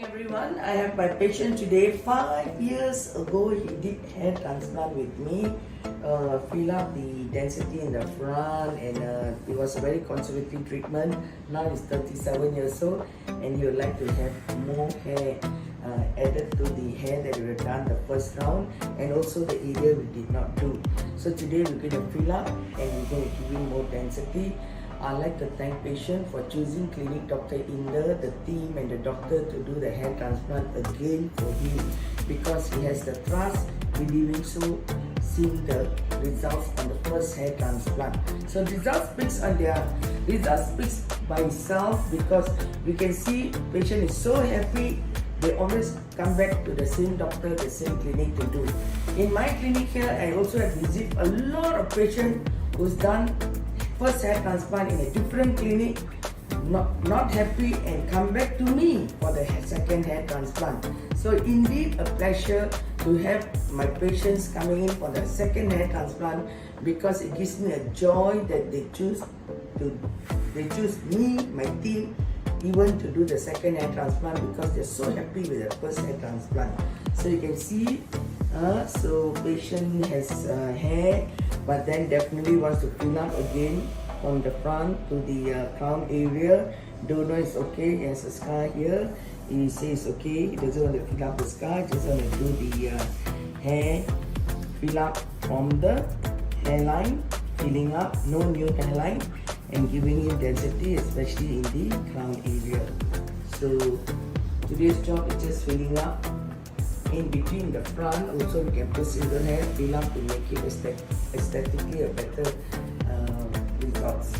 Everyone, I have my patient today. 5 years ago, he did hair transplant with me. Fill up the density in the front, and it was a very conservative treatment. Now he's 37 years old, and he would like to have more hair added to the hair that we have done the first round, and also the area we did not do. So today we're going to fill up and we're going to give him more density. I'd like to thank patient for choosing Clinic Dr Inder, the team and the doctor to do the hair transplant again for him, because he has the trust, believing so, seeing the results on the first hair transplant. So results speaks by itself, because we can see patient is so happy. They always come back to the same doctor, the same clinic to do. In my clinic here, I also have visited a lot of patients who's done first hair transplant in a different clinic, not happy, and come back to me for the second hair transplant. So indeed a pleasure to have my patients coming in for the second hair transplant, because it gives me a joy that they choose me, my team, even to do the second hair transplant, because they're so happy with the first hair transplant. So you can see, so patient has hair, but then definitely wants to fill up again from the front to the crown area. Don't know it's okay, he has a scar here. He says okay, he doesn't want to fill up the scar, just want to do the hair fill up from the hairline, filling up, no new hairline, and giving him density, especially in the crown area. So today's job is just filling up in between the front. Also we can put silver hair, fill up to make it aesthetically a better results.